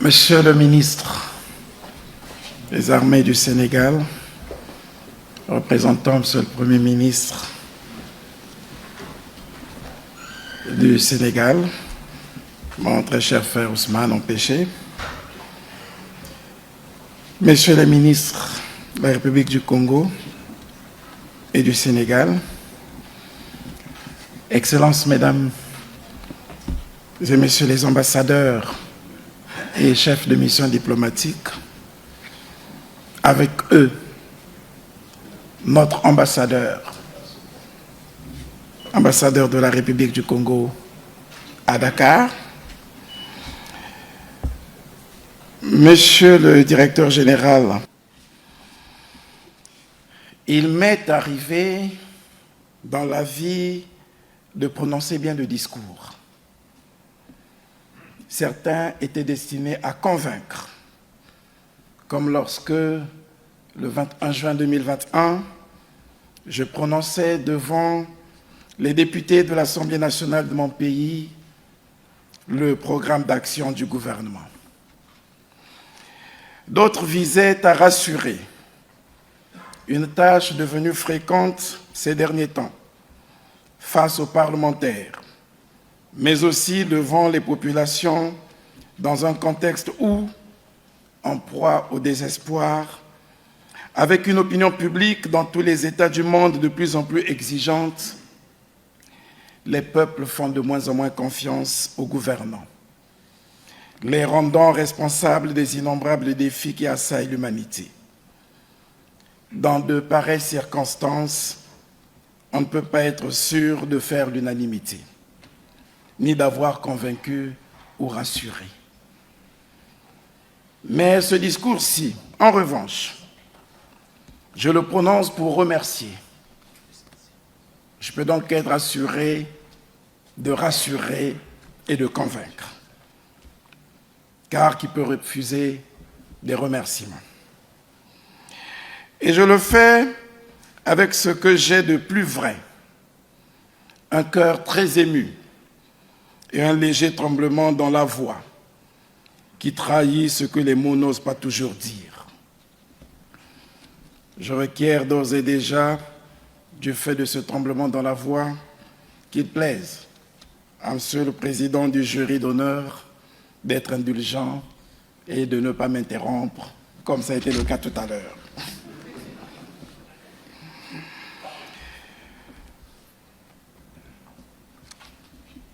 Monsieur le ministre des Armées du Sénégal, représentant Monsieur le Premier ministre du Sénégal, mon très cher frère Ousmane empêché, Messieurs les ministres de la République du Congo et du Sénégal, Excellences, Mesdames et Messieurs les ambassadeurs et chefs de mission diplomatique, avec eux, notre ambassadeur de la République du Congo à Dakar, Monsieur le directeur général, il m'est arrivé dans la vie de prononcer bien le discours. Certains étaient destinés à convaincre, comme lorsque, le 21 juin 2021, je prononçais devant les députés de l'Assemblée nationale de mon pays le programme d'action du gouvernement. D'autres visaient à rassurer, une tâche devenue fréquente ces derniers temps, face aux parlementaires, mais aussi devant les populations dans un contexte où, en proie au désespoir, avec une opinion publique dans tous les États du monde de plus en plus exigeante, les peuples font de moins en moins confiance aux gouvernants, les rendant responsables des innombrables défis qui assaillent l'humanité. Dans de pareilles circonstances, on ne peut pas être sûr de faire l'unanimité, ni d'avoir convaincu ou rassuré. Mais ce discours-ci, en revanche, je le prononce pour remercier. Je peux donc être assuré de rassurer et de convaincre. Car qui peut refuser des remerciements? Et je le fais avec ce que j'ai de plus vrai, un cœur très ému et un léger tremblement dans la voix qui trahit ce que les mots n'osent pas toujours dire. Je requiers d'ores et déjà, du fait de ce tremblement dans la voix, qu'il plaise à Monsieur le Président du jury d'honneur d'être indulgent et de ne pas m'interrompre, comme ça a été le cas tout à l'heure.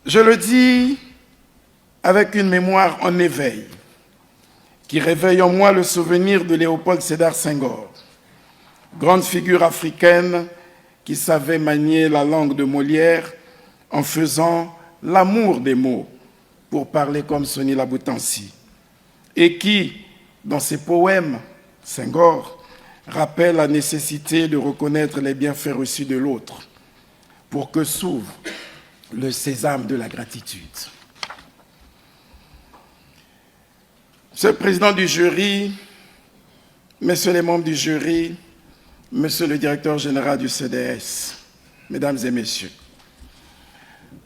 Je le dis avec une mémoire en éveil, qui réveille en moi le souvenir de Léopold Sédar Senghor, grande figure africaine qui savait manier la langue de Molière en faisant l'amour des mots pour parler comme Sony Laboutansi, et qui, dans ses poèmes, Senghor rappelle la nécessité de reconnaître les bienfaits reçus de l'autre pour que s'ouvre le sésame de la gratitude. Monsieur le président du jury, messieurs les membres du jury, monsieur le directeur général du CDS, mesdames et messieurs,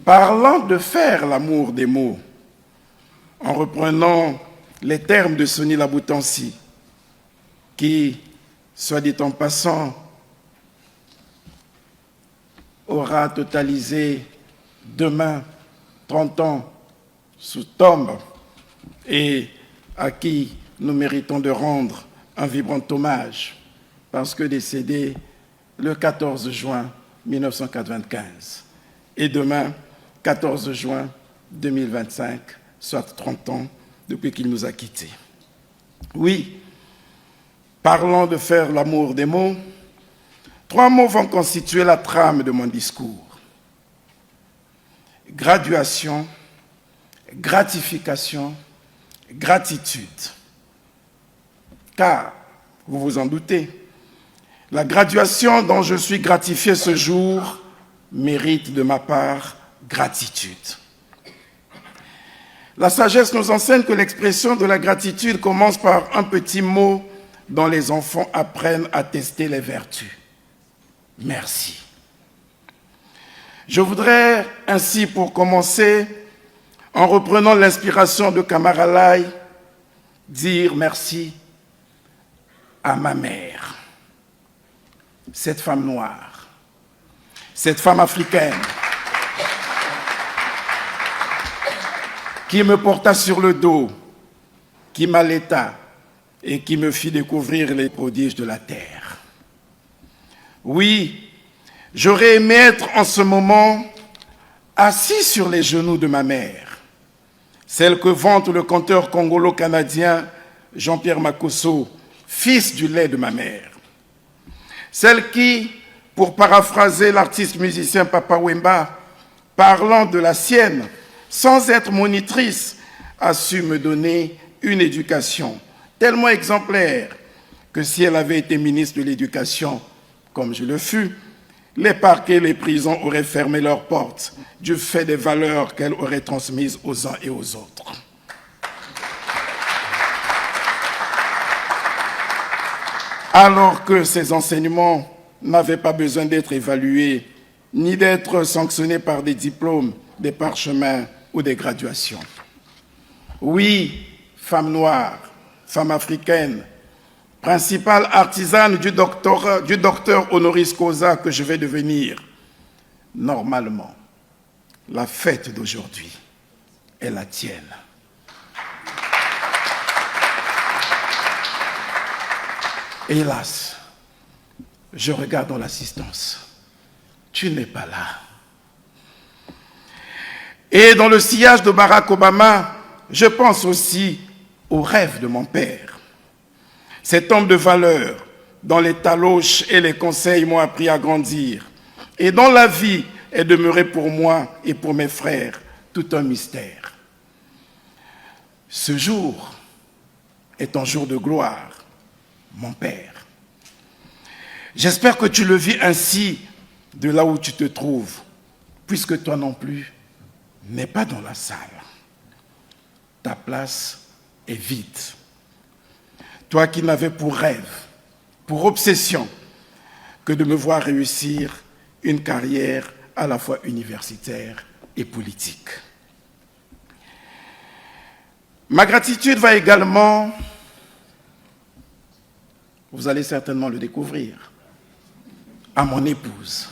parlant de faire l'amour des mots, en reprenant les termes de Sony Laboutansi, qui, soit dit en passant, aura totalisé demain 30 ans sous tombe et à qui nous méritons de rendre un vibrant hommage parce que décédé le 14 juin 1995 et demain 14 juin 2025, soit 30 ans depuis qu'il nous a quittés. Oui, parlant de faire l'amour des mots, 3 mots vont constituer la trame de mon discours. Graduation, gratification, gratitude. Car, vous vous en doutez, la graduation dont je suis gratifié ce jour mérite de ma part gratitude. La sagesse nous enseigne que l'expression de la gratitude commence par un petit mot dont les enfants apprennent à tester les vertus. Merci. Je voudrais ainsi, pour commencer, en reprenant l'inspiration de Kamaralai, dire merci à ma mère, cette femme noire, cette femme africaine, qui me porta sur le dos, qui m'allaita et qui me fit découvrir les prodiges de la terre. Oui, j'aurais aimé être en ce moment assis sur les genoux de ma mère, celle que vante le conteur congolo-canadien Jean-Pierre Makosso, fils du lait de ma mère. Celle qui, pour paraphraser l'artiste musicien Papa Wemba, parlant de la sienne, sans être monitrice, a su me donner une éducation tellement exemplaire que si elle avait été ministre de l'Éducation, comme je le fus, les parquets et les prisons auraient fermé leurs portes du fait des valeurs qu'elle aurait transmises aux uns et aux autres. Alors que ces enseignements n'avaient pas besoin d'être évalués, ni d'être sanctionnés par des diplômes, des parchemins ou des graduations. Oui, femme noire, femme africaine, principale artisane du docteur honoris causa que je vais devenir, normalement, la fête d'aujourd'hui est la tienne. Hélas, je regarde dans l'assistance. Tu n'es pas là. Et dans le sillage de Barack Obama, je pense aussi au rêve de mon père. Cet homme de valeur, dont les taloches et les conseils m'ont appris à grandir, et dont la vie est demeurée pour moi et pour mes frères tout un mystère. Ce jour est un jour de gloire, mon père. J'espère que tu le vis ainsi de là où tu te trouves, puisque toi non plus n'es pas dans la salle. Ta place est vide. Toi qui n'avais pour rêve, pour obsession, que de me voir réussir une carrière à la fois universitaire et politique. Ma gratitude va également, vous allez certainement le découvrir, à mon épouse.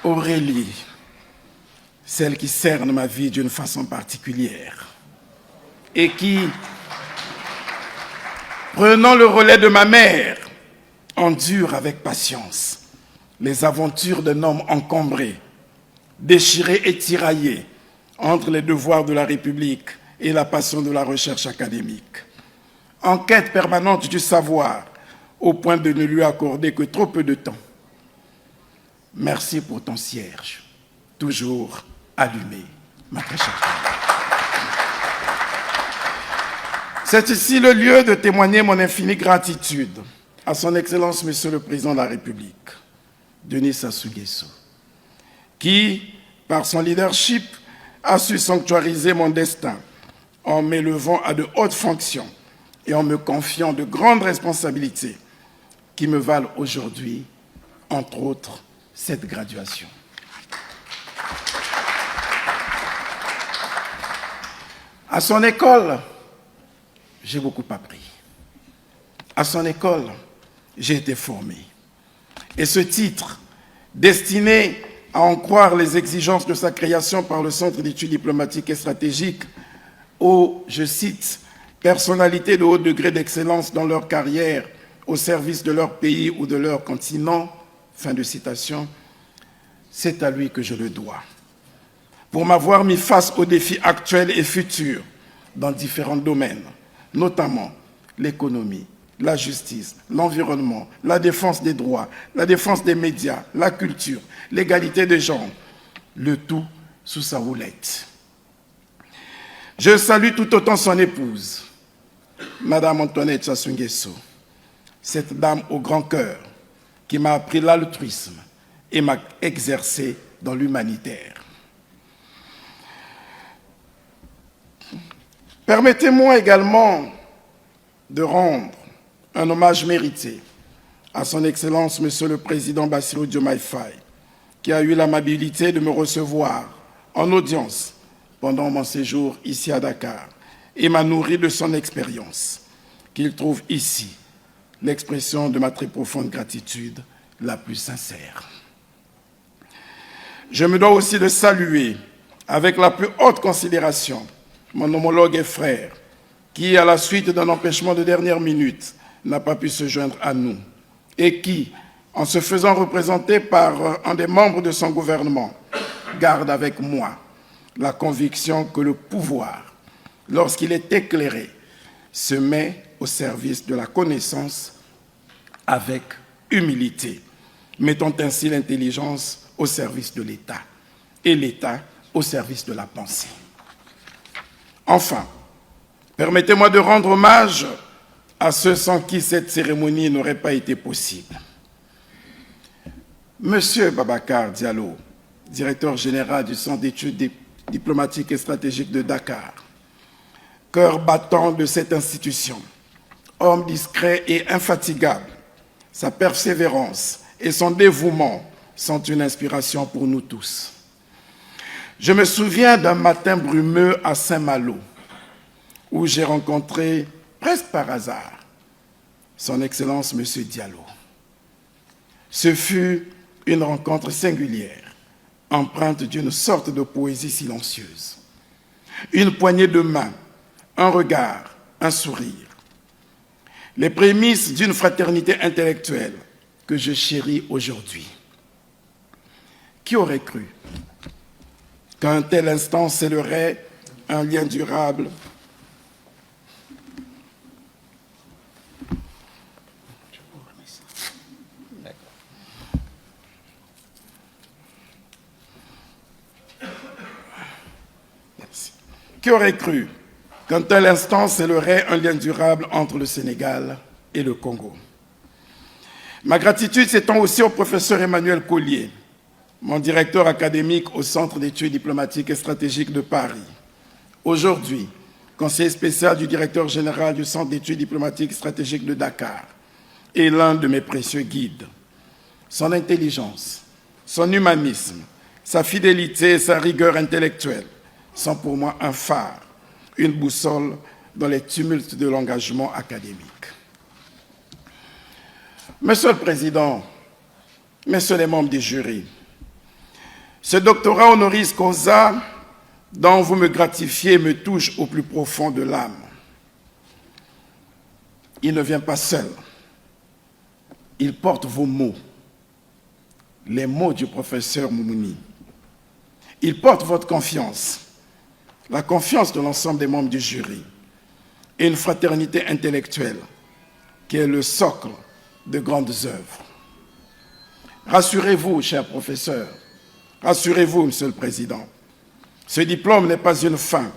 Aurélie, celle qui cerne ma vie d'une façon particulière et qui, prenant le relais de ma mère, endure avec patience les aventures d'un homme encombré, déchiré et tiraillé entre les devoirs de la République et la passion de la recherche académique. En quête permanente du savoir, au point de ne lui accorder que trop peu de temps. Merci pour ton cierge, toujours allumé, ma très chère femme. C'est ici le lieu de témoigner mon infinie gratitude à son Excellence, Monsieur le Président de la République, Denis Sassou Nguesso, qui, par son leadership, a su sanctuariser mon destin en m'élevant à de hautes fonctions et en me confiant de grandes responsabilités qui me valent aujourd'hui, entre autres, cette graduation. À son école, j'ai beaucoup appris. À son école, j'ai été formé. Et ce titre, destiné à en croire les exigences de sa création par le Centre d'études diplomatiques et stratégiques, aux, je cite, personnalités de haut degré d'excellence dans leur carrière au service de leur pays ou de leur continent, fin de citation, c'est à lui que je le dois. Pour m'avoir mis face aux défis actuels et futurs dans différents domaines, notamment l'économie, la justice, l'environnement, la défense des droits, la défense des médias, la culture, l'égalité des genres, le tout sous sa houlette. Je salue tout autant son épouse, Madame Antoinette Sassou Nguesso, cette dame au grand cœur qui m'a appris l'altruisme et m'a exercé dans l'humanitaire. Permettez-moi également de rendre un hommage mérité à son Excellence, Monsieur le Président Bassirou Diomaye Faye, qui a eu l'amabilité de me recevoir en audience pendant mon séjour ici à Dakar et m'a nourri de son expérience, qu'il trouve ici l'expression de ma très profonde gratitude la plus sincère. Je me dois aussi de saluer avec la plus haute considération mon homologue et frère, qui, à la suite d'un empêchement de dernière minute, n'a pas pu se joindre à nous, et qui, en se faisant représenter par un des membres de son gouvernement, garde avec moi la conviction que le pouvoir, lorsqu'il est éclairé, se met au service de la connaissance avec humilité, mettant ainsi l'intelligence au service de l'État et l'État au service de la pensée. Enfin, permettez-moi de rendre hommage à ceux sans qui cette cérémonie n'aurait pas été possible. Monsieur Babacar Diallo, directeur général du Centre d'études diplomatiques et stratégiques de Dakar, cœur battant de cette institution, homme discret et infatigable, sa persévérance et son dévouement sont une inspiration pour nous tous. Je me souviens d'un matin brumeux à Saint-Malo, où j'ai rencontré, presque par hasard, son Excellence M. Diallo. Ce fut une rencontre singulière, empreinte d'une sorte de poésie silencieuse. Une poignée de main, un regard, un sourire. Les prémices d'une fraternité intellectuelle que je chéris aujourd'hui. Qui aurait cru qu'à un tel instant scellerait un lien durable Qui aurait cru qu'un tel instant scellerait un lien durable entre le Sénégal et le Congo? Ma gratitude s'étend aussi au professeur Emmanuel Collier, mon directeur académique au Centre d'études diplomatiques et stratégiques de Paris. Aujourd'hui, conseiller spécial du directeur général du Centre d'études diplomatiques et stratégiques de Dakar et l'un de mes précieux guides. Son intelligence, son humanisme, sa fidélité et sa rigueur intellectuelle sont pour moi un phare, une boussole dans les tumultes de l'engagement académique. Monsieur le Président, Messieurs les membres du jury, ce doctorat honoris causa dont vous me gratifiez me touche au plus profond de l'âme. Il ne vient pas seul. Il porte vos mots, les mots du professeur Moumouni. Il porte votre confiance, la confiance de l'ensemble des membres du jury et une fraternité intellectuelle qui est le socle de grandes œuvres. Rassurez-vous, cher professeur, rassurez-vous, Monsieur le Président, ce diplôme n'est pas une fin,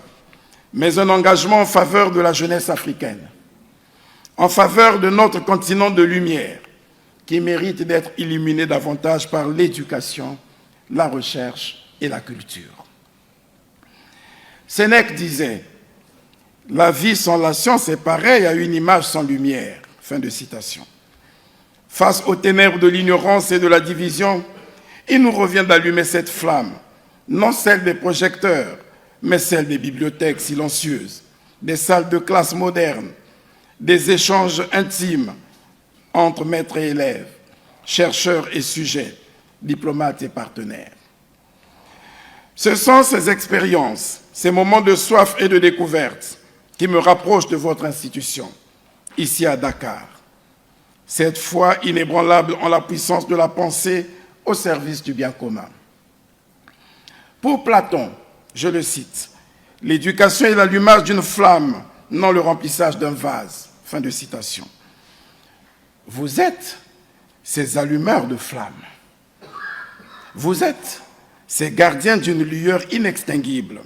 mais un engagement en faveur de la jeunesse africaine, en faveur de notre continent de lumière, qui mérite d'être illuminé davantage par l'éducation, la recherche et la culture. Sénèque disait « La vie sans la science est pareille à une image sans lumière ». Fin de citation. Face aux ténèbres de l'ignorance et de la division, il nous revient d'allumer cette flamme, non celle des projecteurs, mais celle des bibliothèques silencieuses, des salles de classe modernes, des échanges intimes entre maîtres et élèves, chercheurs et sujets, diplomates et partenaires. Ce sont ces expériences, ces moments de soif et de découverte qui me rapprochent de votre institution, ici à Dakar. Cette foi inébranlable en la puissance de la pensée au service du bien commun. Pour Platon, je le cite, « L'éducation est l'allumage d'une flamme, non le remplissage d'un vase. » Fin de citation. Vous êtes ces allumeurs de flammes. Vous êtes ces gardiens d'une lueur inextinguible.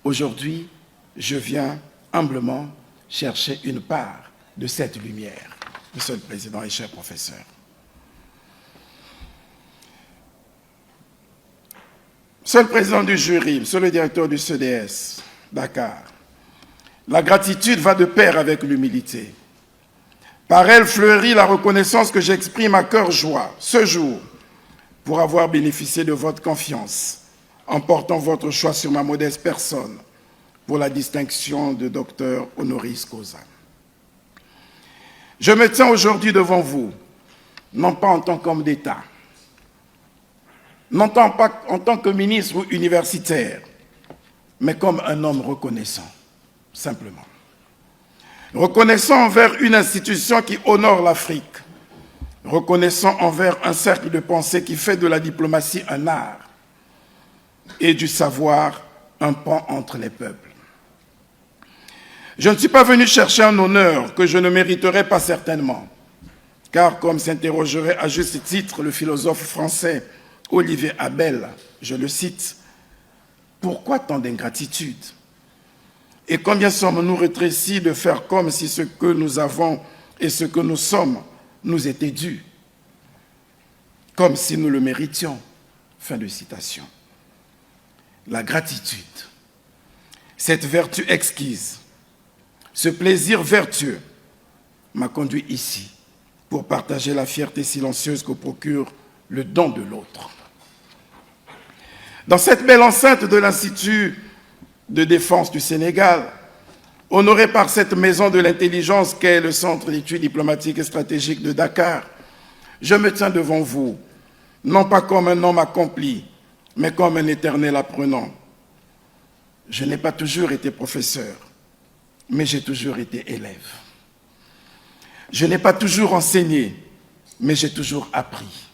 Aujourd'hui, je viens humblement chercher une part de cette lumière, Monsieur le Président et cher professeur. Monsieur le Président du jury, Monsieur le directeur du CDS, Dakar, la gratitude va de pair avec l'humilité. Par elle fleurit la reconnaissance que j'exprime à cœur joie, ce jour, pour avoir bénéficié de votre confiance, en portant votre choix sur ma modeste personne pour la distinction de docteur honoris causa. Je me tiens aujourd'hui devant vous, non pas en tant qu'homme d'État, non pas en tant que ministre ou universitaire, mais comme un homme reconnaissant, simplement. Reconnaissant envers une institution qui honore l'Afrique, reconnaissant envers un cercle de pensée qui fait de la diplomatie un art et du savoir un pont entre les peuples. Je ne suis pas venu chercher un honneur que je ne mériterais pas certainement, car comme s'interrogerait à juste titre le philosophe français Olivier Abel, je le cite, « Pourquoi tant d'ingratitude ? Et combien sommes-nous rétrécis de faire comme si ce que nous avons et ce que nous sommes nous était dû, comme si nous le méritions. » Fin de citation. La gratitude, cette vertu exquise, ce plaisir vertueux m'a conduit ici pour partager la fierté silencieuse que procure le don de l'autre. Dans cette belle enceinte de l'Institut de défense du Sénégal, honoré par cette maison de l'intelligence qu'est le Centre d'études diplomatiques et stratégiques de Dakar, je me tiens devant vous, non pas comme un homme accompli, mais comme un éternel apprenant. Je n'ai pas toujours été professeur, mais j'ai toujours été élève. Je n'ai pas toujours enseigné, mais j'ai toujours appris.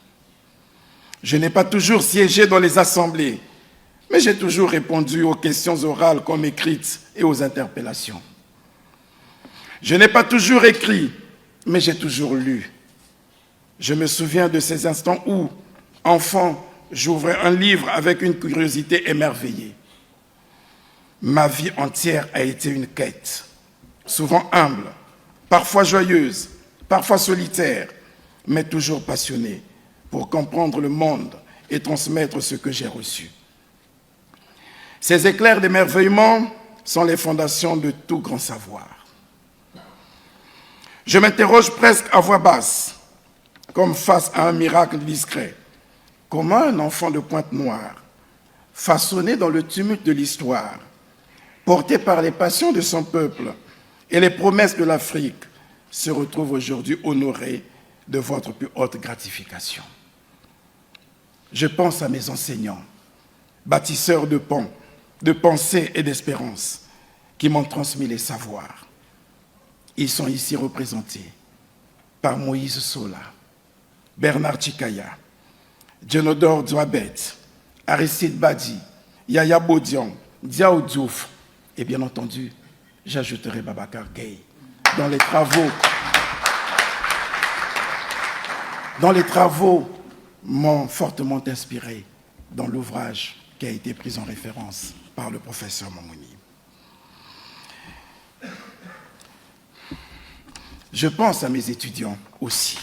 Je n'ai pas toujours siégé dans les assemblées, mais j'ai toujours répondu aux questions orales comme écrites et aux interpellations. Je n'ai pas toujours écrit, mais j'ai toujours lu. Je me souviens de ces instants où, enfant, j'ouvrais un livre avec une curiosité émerveillée. Ma vie entière a été une quête, souvent humble, parfois joyeuse, parfois solitaire, mais toujours passionnée, pour comprendre le monde et transmettre ce que j'ai reçu. Ces éclairs d'émerveillement sont les fondations de tout grand savoir. Je m'interroge presque à voix basse, comme face à un miracle discret. Comment un enfant de Pointe-Noire, façonné dans le tumulte de l'histoire, porté par les passions de son peuple et les promesses de l'Afrique, se retrouve aujourd'hui honoré de votre plus haute gratification. Je pense à mes enseignants, bâtisseurs de ponts, de pensée et d'espérance, qui m'ont transmis les savoirs. Ils sont ici représentés par Moïse Sola, Bernard Chikaya, Dionodore Djouabet, Aristide Badi, Yaya Bodian, Diao Diouf, et bien entendu, j'ajouterai Babacar Gueye, dont les travaux m'ont fortement inspiré dans l'ouvrage qui a été pris en référence par le professeur Mamouni. Je pense à mes étudiants aussi.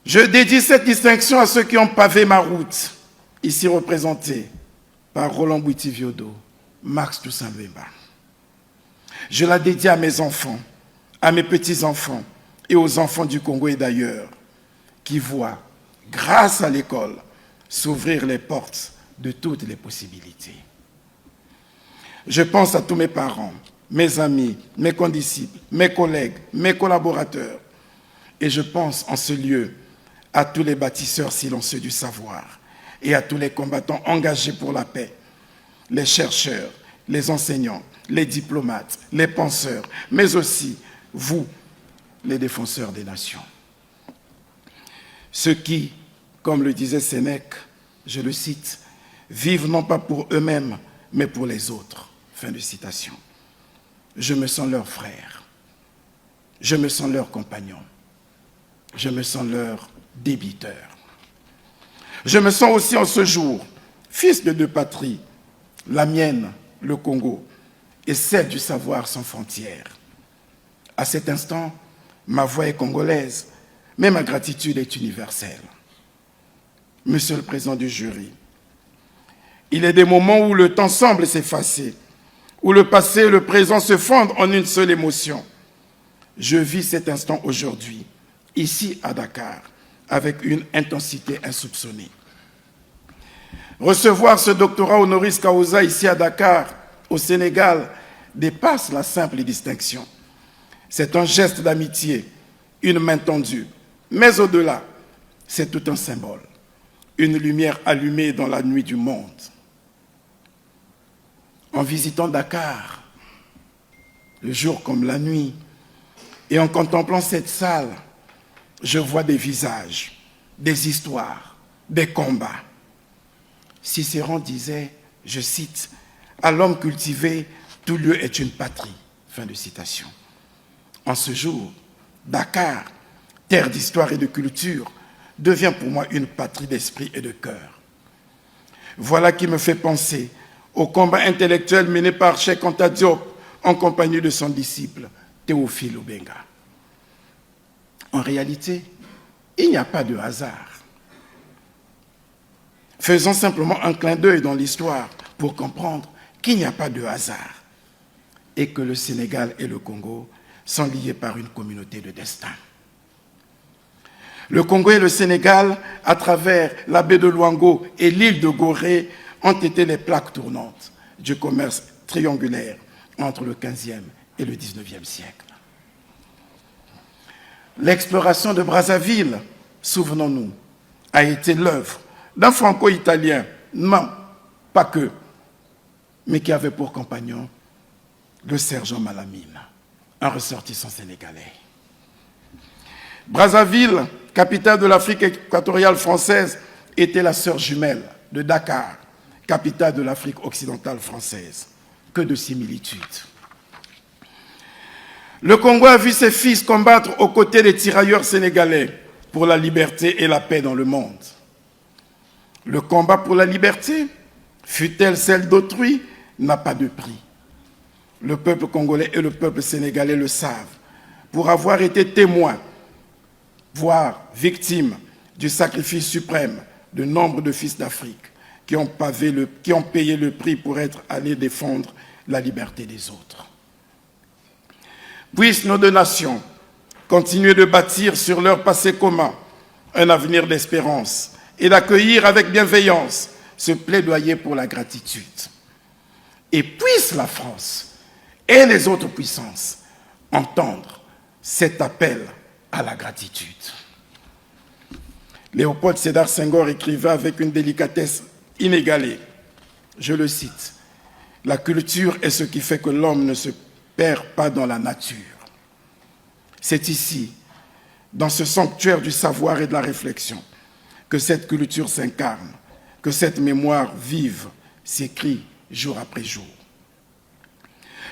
Je dédie cette distinction à ceux qui ont pavé ma route, ici représentés par Roland Bouiti-Viodo, Max Toussaint Bemba. Je la dédie à mes enfants, à mes petits-enfants et aux enfants du Congo et d'ailleurs, qui voient, grâce à l'école, s'ouvrir les portes de toutes les possibilités. Je pense à tous mes parents, mes amis, mes condisciples, mes collègues, mes collaborateurs. Et je pense en ce lieu à tous les bâtisseurs silencieux du savoir et à tous les combattants engagés pour la paix, les chercheurs, les enseignants, les diplomates, les penseurs, mais aussi vous, les défenseurs des nations. Ceux qui, comme le disait Sénèque, je le cite, vivent non pas pour eux-mêmes, mais pour les autres. Fin de citation. Je me sens leur frère, je me sens leur compagnon, je me sens leur débiteur. Je me sens aussi en ce jour, fils de deux patries, la mienne, le Congo, et celle du savoir sans frontières. À cet instant, ma voix est congolaise, mais ma gratitude est universelle. Monsieur le Président du jury, il est des moments où le temps semble s'effacer, où le passé et le présent se fondent en une seule émotion. Je vis cet instant aujourd'hui, ici à Dakar, avec une intensité insoupçonnée. Recevoir ce doctorat honoris causa ici à Dakar, au Sénégal, dépasse la simple distinction. C'est un geste d'amitié, une main tendue. Mais au-delà, c'est tout un symbole, une lumière allumée dans la nuit du monde. En visitant Dakar, le jour comme la nuit, et en contemplant cette salle, je vois des visages, des histoires, des combats. Cicéron disait, je cite, « À l'homme cultivé, tout lieu est une patrie ». Fin de citation. En ce jour, Dakar, terre d'histoire et de culture, devient pour moi une patrie d'esprit et de cœur. Voilà qui me fait penser au combat intellectuel mené par Cheikh Anta Diop en compagnie de son disciple Théophile Obenga. En réalité, il n'y a pas de hasard. Faisons simplement un clin d'œil dans l'histoire pour comprendre qu'il n'y a pas de hasard et que le Sénégal et le Congo sont liés par une communauté de destin. Le Congo et le Sénégal, à travers la baie de Luango et l'île de Gorée, ont été les plaques tournantes du commerce triangulaire entre le XVe et le XIXe siècle. L'exploration de Brazzaville, souvenons-nous, a été l'œuvre d'un franco-italien, non, pas que, mais qui avait pour compagnon le sergent Malamine, un ressortissant sénégalais. Brazzaville, capitale de l'Afrique équatoriale française, était la sœur jumelle de Dakar, capitale de l'Afrique occidentale française. Que de similitudes. Le Congo a vu ses fils combattre aux côtés des tirailleurs sénégalais pour la liberté et la paix dans le monde. Le combat pour la liberté, fût-elle celle d'autrui, n'a pas de prix. Le peuple congolais et le peuple sénégalais le savent, pour avoir été témoins, voire victimes du sacrifice suprême de nombre de fils d'Afrique qui ont payé le prix pour être allés défendre la liberté des autres. Puissent nos deux nations continuer de bâtir sur leur passé commun un avenir d'espérance et d'accueillir avec bienveillance ce plaidoyer pour la gratitude. Et puisse la France et les autres puissances entendre cet appel à la gratitude. Léopold Sédar Senghor écrivait avec une délicatesse inégalée, je le cite, « La culture est ce qui fait que l'homme ne se perd pas dans la nature. » C'est ici, dans ce sanctuaire du savoir et de la réflexion, que cette culture s'incarne, que cette mémoire vive s'écrit jour après jour.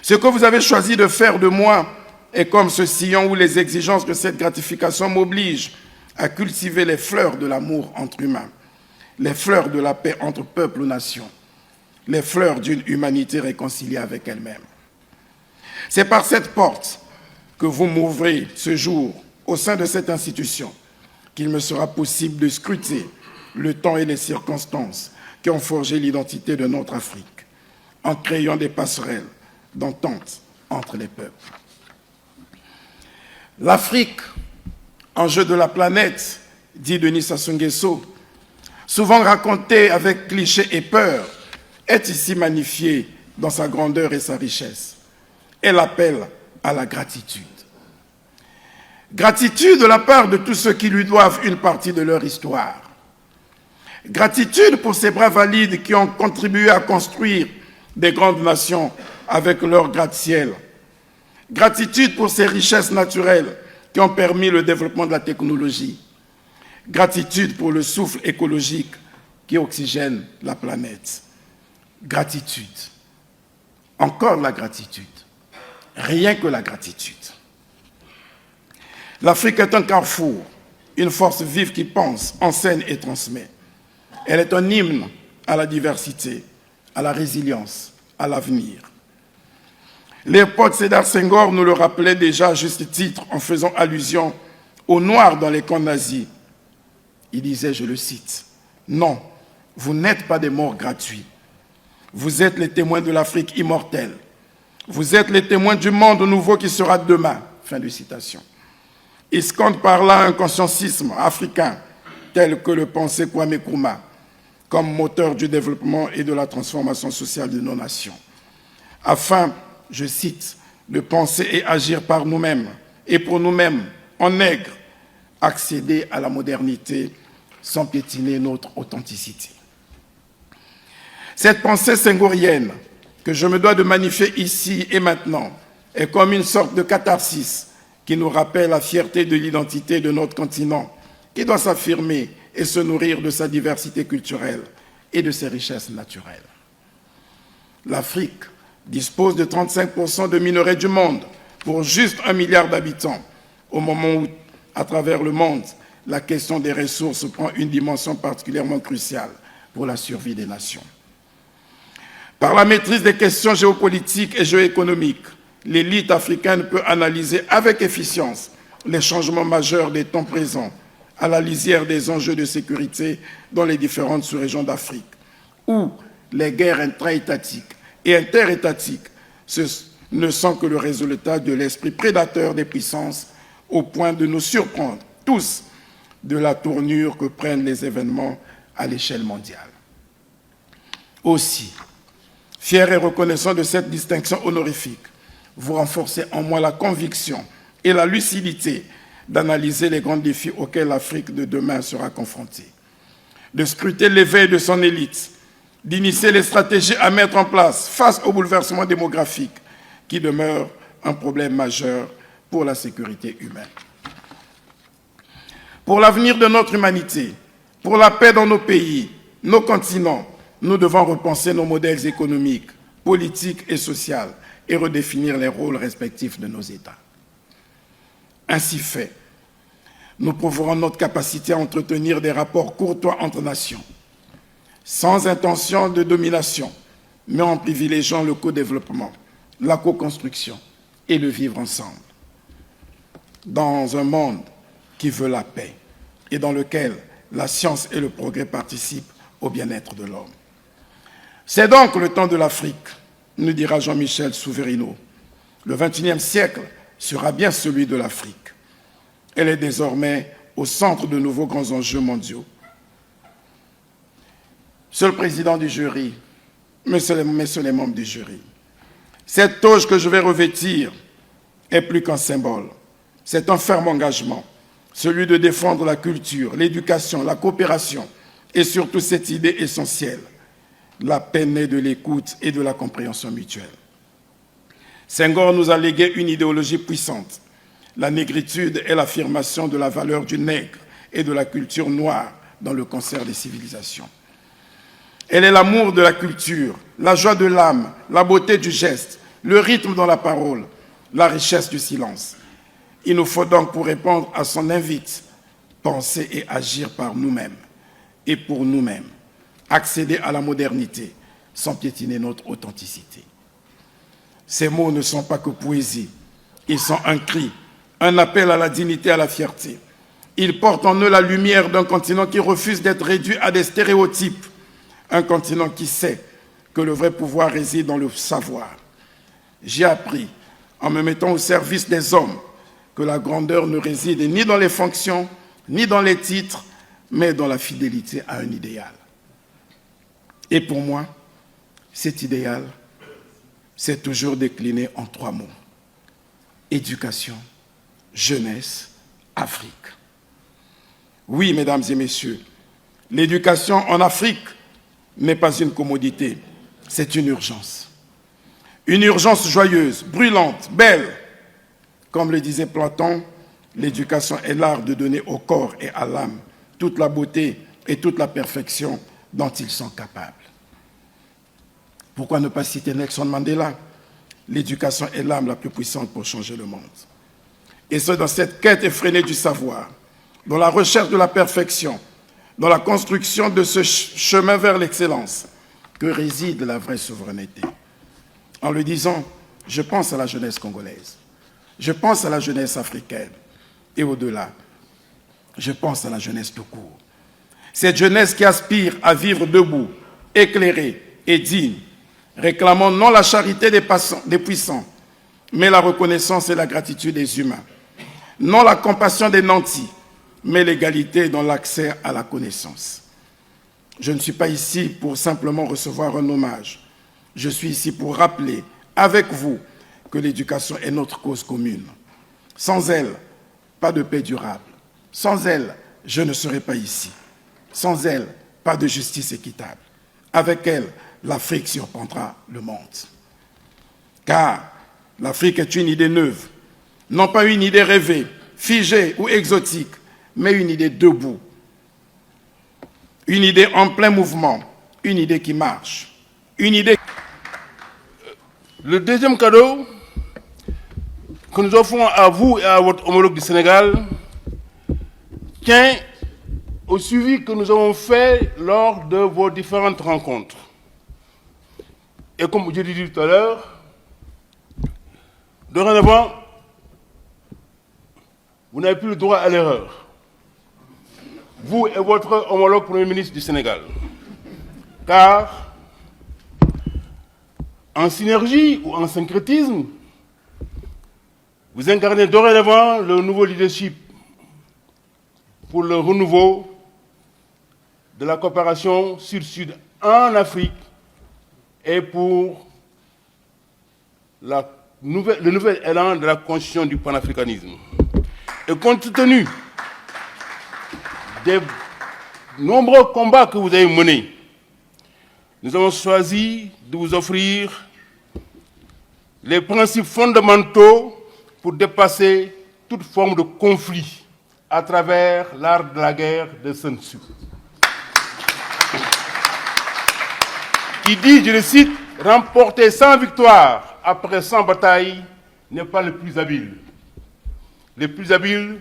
Ce que vous avez choisi de faire de moi est comme ce sillon où les exigences de cette gratification m'obligent à cultiver les fleurs de l'amour entre humains, les fleurs de la paix entre peuples ou nations, les fleurs d'une humanité réconciliée avec elle-même. C'est par cette porte que vous m'ouvrez ce jour au sein de cette institution qu'il me sera possible de scruter le temps et les circonstances qui ont forgé l'identité de notre Afrique, en créant des passerelles d'entente entre les peuples. L'Afrique, enjeu de la planète, dit Denis Sassou Nguesso, souvent racontée avec clichés et peur, est ici magnifiée dans sa grandeur et sa richesse. Elle appelle à la gratitude. Gratitude de la part de tous ceux qui lui doivent une partie de leur histoire. Gratitude pour ces bras valides qui ont contribué à construire des grandes nations avec leur gratte-ciel. Gratitude pour ces richesses naturelles qui ont permis le développement de la technologie. Gratitude pour le souffle écologique qui oxygène la planète. Gratitude. Encore la gratitude. Rien que la gratitude. L'Afrique est un carrefour, une force vive qui pense, enseigne et transmet. Elle est un hymne à la diversité, à la résilience, à l'avenir. Léopold Sédar Senghor nous le rappelait déjà à juste titre en faisant allusion aux Noirs dans les camps nazis. Il disait, je le cite, « Non, vous n'êtes pas des morts gratuits. Vous êtes les témoins de l'Afrique immortelle. Vous êtes les témoins du monde nouveau qui sera demain. » Fin de citation. Il scande par là un conscientisme africain tel que le pensait Kwame Nkrumah, comme moteur du développement et de la transformation sociale de nos nations, afin, je cite, de penser et agir par nous-mêmes et pour nous-mêmes, en nègre, accéder à la modernité sans piétiner notre authenticité. Cette pensée senghorienne que je me dois de magnifier ici et maintenant est comme une sorte de catharsis qui nous rappelle la fierté de l'identité de notre continent, qui doit s'affirmer et se nourrir de sa diversité culturelle et de ses richesses naturelles. L'Afrique dispose de 35% de minerais du monde pour juste 1 milliard d'habitants, au moment où, à travers le monde, la question des ressources prend une dimension particulièrement cruciale pour la survie des nations. Par la maîtrise des questions géopolitiques et géoéconomiques, l'élite africaine peut analyser avec efficience les changements majeurs des temps présents à la lisière des enjeux de sécurité dans les différentes sous-régions d'Afrique, où les guerres intra-étatiques et interétatiques ne sont que le résultat de l'esprit prédateur des puissances au point de nous surprendre tous de la tournure que prennent les événements à l'échelle mondiale. Aussi, fier et reconnaissant de cette distinction honorifique, vous renforcez en moi la conviction et la lucidité d'analyser les grands défis auxquels l'Afrique de demain sera confrontée, de scruter l'éveil de son élite, d'initier les stratégies à mettre en place face au bouleversement démographique qui demeure un problème majeur pour la sécurité humaine. Pour l'avenir de notre humanité, pour la paix dans nos pays, nos continents, nous devons repenser nos modèles économiques, politiques et sociaux et redéfinir les rôles respectifs de nos États. Ainsi fait, nous prouverons notre capacité à entretenir des rapports courtois entre nations, sans intention de domination, mais en privilégiant le co-développement, la co-construction et le vivre ensemble. Dans un monde qui veut la paix et dans lequel la science et le progrès participent au bien-être de l'homme. C'est donc le temps de l'Afrique, nous dira Jean-Michel Souverino. Le XXIe siècle sera bien celui de l'Afrique. Elle est désormais au centre de nouveaux grands enjeux mondiaux. Monsieur le président du jury, messieurs les membres du jury, cette toge que je vais revêtir est plus qu'un symbole. C'est un ferme engagement, celui de défendre la culture, l'éducation, la coopération et surtout cette idée essentielle, la paix née de l'écoute et de la compréhension mutuelle. Senghor nous a légué une idéologie puissante. La négritude est l'affirmation de la valeur du nègre et de la culture noire dans le concert des civilisations. Elle est l'amour de la culture, la joie de l'âme, la beauté du geste, le rythme dans la parole, la richesse du silence. Il nous faut donc, pour répondre à son invite, penser et agir par nous-mêmes et pour nous-mêmes, accéder à la modernité sans piétiner notre authenticité. Ces mots ne sont pas que poésie, ils sont un cri, un appel à la dignité, à la fierté. Ils portent en eux la lumière d'un continent qui refuse d'être réduit à des stéréotypes, un continent qui sait que le vrai pouvoir réside dans le savoir. J'ai appris, en me mettant au service des hommes, que la grandeur ne réside ni dans les fonctions, ni dans les titres, mais dans la fidélité à un idéal. Et pour moi, cet idéal s'est toujours décliné en 3 mots. Éducation, jeunesse, Afrique. Oui, mesdames et messieurs, l'éducation en Afrique n'est pas une commodité, c'est une urgence. Une urgence joyeuse, brûlante, belle. Comme le disait Platon, l'éducation est l'art de donner au corps et à l'âme toute la beauté et toute la perfection dont ils sont capables. Pourquoi ne pas citer Nelson Mandela? L'éducation est l'arme la plus puissante pour changer le monde. Et c'est dans cette quête effrénée du savoir, dans la recherche de la perfection, dans la construction de ce chemin vers l'excellence, que réside la vraie souveraineté. En le disant, je pense à la jeunesse congolaise, je pense à la jeunesse africaine, et au-delà, je pense à la jeunesse tout court. Cette jeunesse qui aspire à vivre debout, éclairée et digne, réclamant non la charité des puissants, mais la reconnaissance et la gratitude des humains. Non la compassion des nantis, mais l'égalité dans l'accès à la connaissance. Je ne suis pas ici pour simplement recevoir un hommage. Je suis ici pour rappeler, avec vous, que l'éducation est notre cause commune. Sans elle, pas de paix durable. Sans elle, je ne serais pas ici. Sans elle, pas de justice équitable. Avec elle, l'Afrique surprendra le monde. Car l'Afrique est une idée neuve, non pas une idée rêvée, figée ou exotique, mais une idée debout. Une idée en plein mouvement, une idée qui marche, une idée... Le deuxième cadeau que nous offrons à vous et à votre homologue du Sénégal tient au suivi que nous avons fait lors de vos différentes rencontres. Et comme je l'ai dit tout à l'heure, dorénavant, vous n'avez plus le droit à l'erreur. Vous et votre homologue Premier ministre du Sénégal. Car, en synergie ou en syncrétisme, vous incarnez dorénavant le nouveau leadership pour le renouveau de la coopération Sud-Sud en Afrique et pour le nouvel élan de la constitution du panafricanisme. Et compte tenu des nombreux combats que vous avez menés, nous avons choisi de vous offrir les principes fondamentaux pour dépasser toute forme de conflit à travers l'art de la guerre de Sun Tzu. Qui dit, je le cite, « Remporter 100 victoires après 100 batailles n'est pas le plus habile. Le plus habile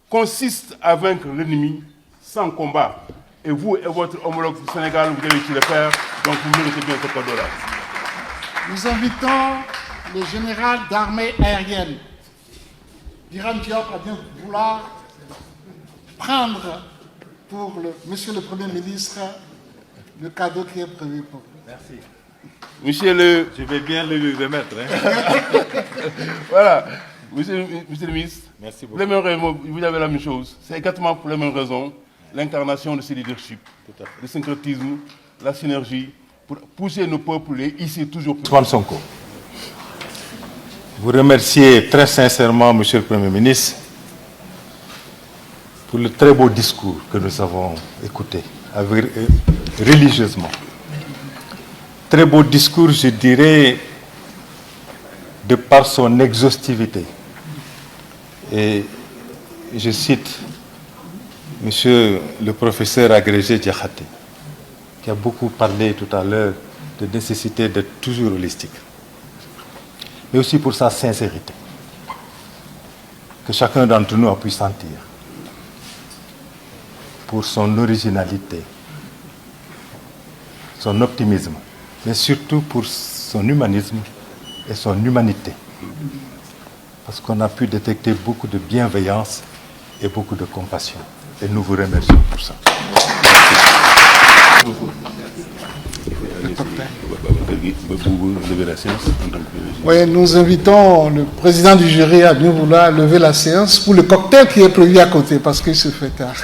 consiste à vaincre l'ennemi sans combat. Et vous et votre homologue du Sénégal, vous avez su le faire, donc vous méritez bien ce cadeau-là. » Nous invitons le général d'armée aérienne, Biram Diop, à bien vouloir prendre pour Monsieur le Premier ministre le cadeau qui est prévu pour vous. Merci. Monsieur le... Je vais bien le remettre. Hein. Voilà. Monsieur le ministre, merci beaucoup. Vous avez la même chose. C'est exactement pour les mêmes raisons. L'incarnation de ce leadership, le syncrétisme, la synergie, pour pousser nos peuples et ici toujours plus. Ousmane Sonko, vous remerciez très sincèrement, Monsieur le Premier ministre, pour le très beau discours que nous avons écouté religieusement. Très beau discours, je dirais, de par son exhaustivité. Et je cite Monsieur le professeur agrégé Diakhaté, qui a beaucoup parlé tout à l'heure de nécessité d'être toujours holistique, mais aussi pour sa sincérité, que chacun d'entre nous a pu sentir, pour son originalité, son optimisme, mais surtout pour son humanisme et son humanité. Parce qu'on a pu détecter beaucoup de bienveillance et beaucoup de compassion. Et nous vous remercions pour ça. Oui, nous invitons le président du jury à bien vouloir lever la séance pour le cocktail qui est prévu à côté, parce qu'il se fait tard.